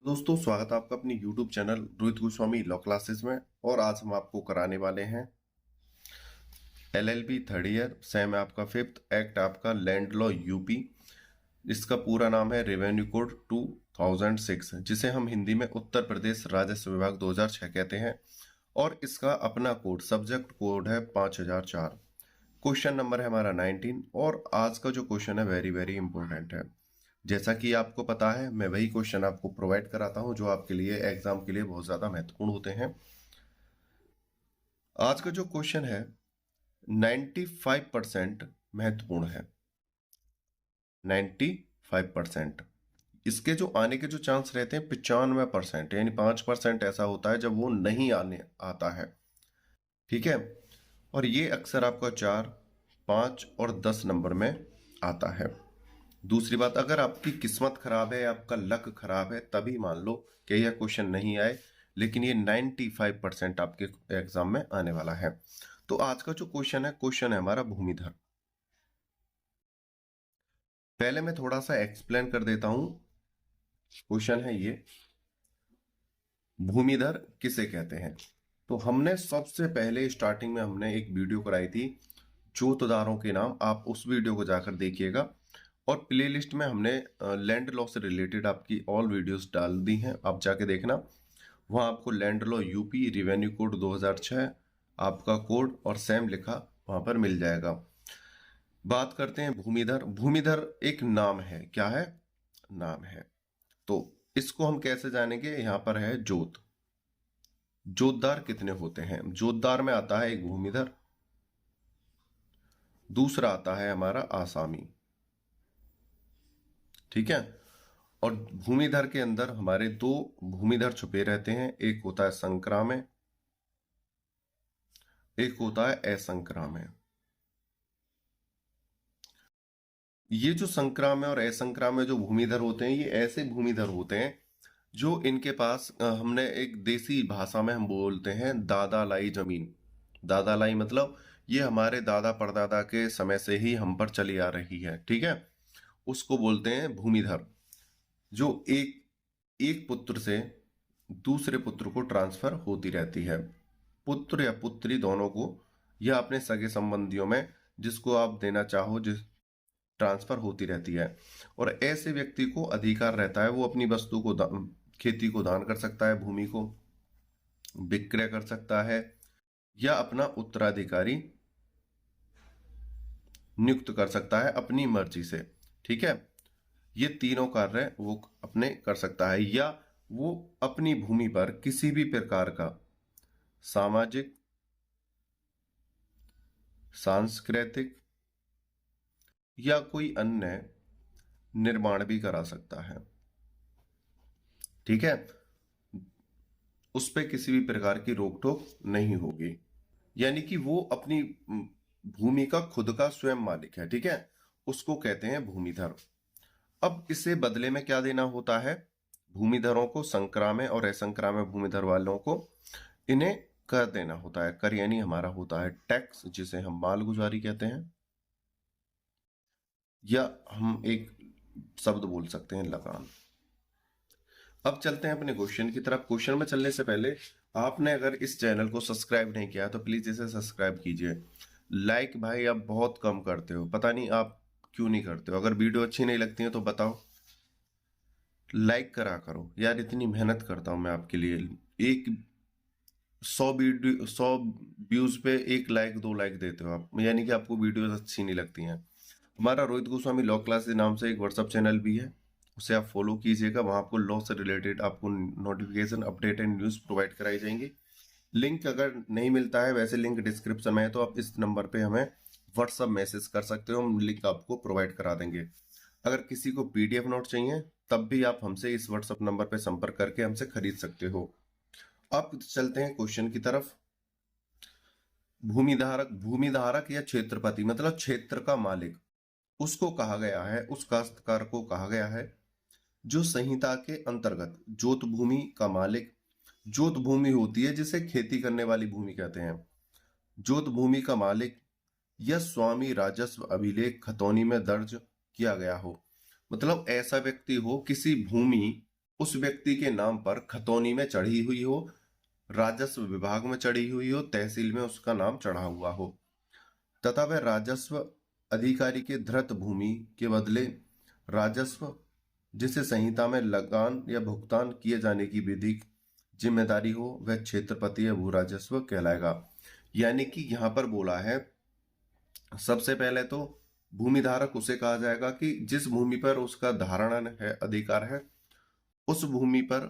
दोस्तों, स्वागत है आपका अपनी YouTube channel Rohit Goswami law classes में। और आज हम आपको कराने वाले हैं LLB थर्ड ईयर, सेम आपका फिफ्थ, एक्ट आपका लैंड लॉ यूपी। इसका पूरा नाम है रेवेन्यू कोड 2006, जिसे हम हिंदी में उत्तर प्रदेश राजस्व विभाग 2006 कहते हैं। और इसका अपना कोड, सब्जेक्ट कोड है 5004। क्वेश्चन नंबर है हमारा 19। और आज का जो क्वेश्चन है वेरी वेरी इंपॉर्टेंट है। जैसा कि आपको पता है, मैं वही क्वेश्चन आपको प्रोवाइड कराता हूं जो आपके लिए एग्जाम के लिए बहुत ज्यादा महत्वपूर्ण होते हैं। आज का जो क्वेश्चन है 95% महत्वपूर्ण है। 95%। इसके जो आने के जो चांस रहते हैं 95%, यानी 5% ऐसा होता है जब वो नहीं आने आता है। ठीक है। और ये अक्सर आपका 4, 5 और 10 नंबर में आता है। दूसरी बात, अगर आपकी किस्मत खराब है, आपका लक खराब है, तभी मान लो कि यह क्वेश्चन नहीं आए, लेकिन ये 95% आपके एग्जाम में आने वाला है। तो आज का जो क्वेश्चन है हमारा भूमिधर। पहले मैं थोड़ा सा एक्सप्लेन कर देता हूं। क्वेश्चन है ये, भूमिधर किसे कहते हैं। तो हमने सबसे पहले स्टार्टिंग में हमने एक वीडियो कराई थी जोतदारों के नाम, आप उस वीडियो को जाकर देखिएगा। और प्लेलिस्ट में हमने लैंड लॉ से रिलेटेड आपकी ऑल वीडियोस डाल दी हैं, आप जाके देखना। वहां आपको land law UP revenue code 2006 आपका कोड और सेम लिखा वहां पर मिल जाएगा। बात करते हैं भूमिधर। भूमिधर एक नाम है, क्या है? नाम है। तो इसको हम कैसे जानेंगे? यहां पर है जोत। जोतदार कितने होते हैं? जोतदार में आता है एक भूमिधर, दूसरा आता है हमारा आसामी। ठीक है। और भूमिधर के अंदर हमारे दो भूमिधर छुपे रहते हैं, एक होता है संक्रामय, एक होता है असंक्रामय। ये जो संक्रामय और असंक्रामय जो भूमिधर होते हैं, ये ऐसे भूमिधर होते हैं जो इनके पास हमने एक देसी भाषा में हम बोलते हैं दादा लाई जमीन। दादा लाई मतलब ये हमारे दादा परदादा के समय से ही हम पर चली आ रही है। ठीक है। उसको बोलते हैं भूमिधर, जो एक एक पुत्र से दूसरे पुत्र को ट्रांसफर होती रहती है, पुत्र या पुत्री दोनों को, या अपने सगे संबंधियों में जिसको आप देना चाहो, जिस ट्रांसफर होती रहती है। और ऐसे व्यक्ति को अधिकार रहता है, वो अपनी वस्तु को खेती को दान कर सकता है, भूमि को विक्रय कर सकता है, या अपना उत्तराधिकारी नियुक्त कर सकता है अपनी मर्जी से। ठीक है। ये तीनों कार्य वो अपने कर सकता है, या वो अपनी भूमि पर किसी भी प्रकार का सामाजिक, सांस्कृतिक या कोई अन्य निर्माण भी करा सकता है। ठीक है। उस पे किसी भी प्रकार की रोक टोक नहीं होगी, यानी कि वो अपनी भूमि का खुद का स्वयं मालिक है। ठीक है। उसको कहते हैं भूमिधर। अब इसे बदले में क्या देना होता है? भूमिधरों को, संक्रामय और असंक्रामय भूमिधर वालों को, इन्हें कर देना होता है। कर यानी हमारा होता है टैक्स, जिसे हम मालगुजारी कहते हैं, या हम एक शब्द बोल सकते हैं लगान। अब चलते हैं अपने क्वेश्चन की तरफ। क्वेश्चन में चलने से पहले आपने अगर इस चैनल को सब्सक्राइब नहीं किया तो प्लीज इसे सब्सक्राइब कीजिए। लाइक भाई आप बहुत कम करते हो, पता नहीं आप क्यों नहीं करते हो। अगर वीडियो अच्छी नहीं लगती है तो बताओ, लाइक करा करो यार, इतनी मेहनत करता हूं मैं आपके लिए। एक 100 व्यूज पे 1 लाइक 2 लाइक देते हो आप, यानी कि आपको वीडियोस अच्छी नहीं लगती हैं। हमारा रोहित गोस्वामी लॉ क्लास के नाम से एक व्हाट्सअप चैनल भी है, उसे आप फॉलो कीजिएगा। वहां आपको लॉ से रिलेटेड आपको notification, update and news provide कराई जाएंगी। लिंक अगर नहीं मिलता है, वैसे लिंक डिस्क्रिप्शन में है, तो आप इस नंबर पे हमें व्हाट्सअप मैसेज कर सकते हो, हम लिंक आपको प्रोवाइड करा देंगे। अगर किसी को पीडीएफ नोट चाहिए तब भी आप हमसे इस व्हाट्सअप नंबर पे संपर्क करके हमसे खरीद सकते हो। अब चलते हैं क्वेश्चन की तरफ। भूमिधारक, भूमिधारक या क्षेत्रपति मतलब क्षेत्र का मालिक, उसको कहा गया है, उस काश्तकार को कहा गया है जो संहिता के अंतर्गत जोत भूमि का मालिक। जोत भूमि होती है जिसे खेती करने वाली भूमि कहते हैं। जोत भूमि का मालिक या स्वामी राजस्व अभिलेख खतौनी में दर्ज किया गया हो, मतलब ऐसा व्यक्ति हो, किसी भूमि उस व्यक्ति के नाम पर खतौनी में चढ़ी हुई हो, राजस्व विभाग में चढ़ी हुई हो, तहसील में उसका नाम चढ़ा हुआ हो, तथा वह राजस्व अधिकारी के धृत भूमि के बदले राजस्व जिसे संहिता में लगान या भुगतान किए जाने की विधि जिम्मेदारी हो, वह क्षेत्रपति या भू राजस्व कहलाएगा। यानी कि यहां पर बोला है, सबसे पहले तो भूमि धारक उसे कहा जाएगा कि जिस भूमि पर उसका धारण है, अधिकार है, उस भूमि पर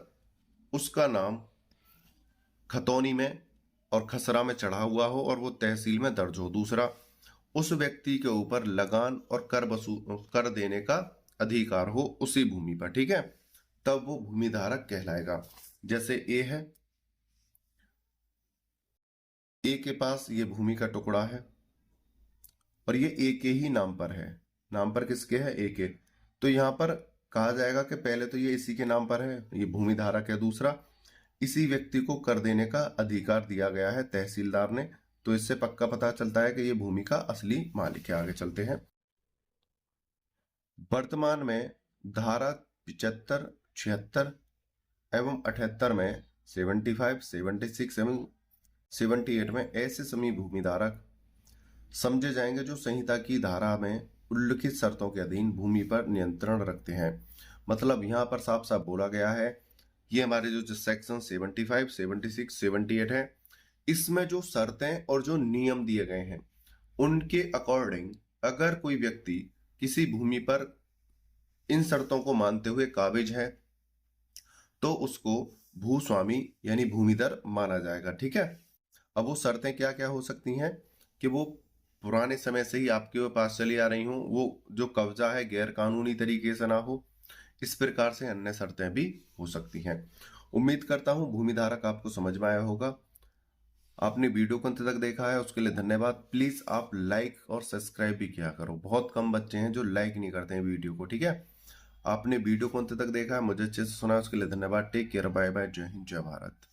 उसका नाम खतौनी में और खसरा में चढ़ा हुआ हो और वो तहसील में दर्ज हो। दूसरा, उस व्यक्ति के ऊपर लगान और कर देने का अधिकार हो उसी भूमि पर, ठीक है, तब वो भूमि धारक कहलाएगा। जैसे ए है, ए के पास ये भूमि का टुकड़ा है और ये ए के ही नाम पर है। नाम पर किसके है? ए के। तो यहां पर कहा जाएगा कि पहले तो ये इसी के नाम पर है, ये भूमि धारक है। दूसरा, इसी व्यक्ति को कर देने का अधिकार दिया गया है तहसीलदार ने, तो इससे पक्का पता चलता है कि ये भूमि का असली मालिक है। आगे चलते हैं। वर्तमान में धारा 75, 76 एवं 78 में 75, 76 एवं 78 में ऐसे सभी भूमि धारक समझे जाएंगे जो संहिता की धारा में उल्लिखित शर्तों के अधीन भूमि पर नियंत्रण रखते हैं। मतलब यहां पर साफ साफ बोला गया है, ये हमारे जो सेक्शन 75, 76, 78 है, इसमें जो शर्तें और जो नियम दिए गए हैं उनके अकॉर्डिंग अगर कोई व्यक्ति किसी भूमि पर इन शर्तों को मानते हुए काबिज है तो उसको भूस्वामी यानी भूमिधर माना जाएगा, ठीक है। अब वो शर्तें क्या क्या हो सकती हैं कि वो पुराने समय से ही आपके पास चली आ रही हूं, वो जो कब्जा है गैर कानूनी तरीके से ना हो, इस प्रकार से अन्य शर्तें भी हो सकती हैं। उम्मीद करता हूं भूमि धारक आपको समझ में आया होगा। आपने वीडियो को अंत तक देखा है उसके लिए धन्यवाद। प्लीज आप लाइक और सब्सक्राइब भी किया करो, बहुत कम बच्चे हैं जो लाइक नहीं करते हैं वीडियो को, ठीक है। आपने वीडियो को अंत तक देखा है, मुझे अच्छे से सुना, उसके लिए धन्यवाद। टेक केयर, बाय बाय, जय हिंद, जय भारत।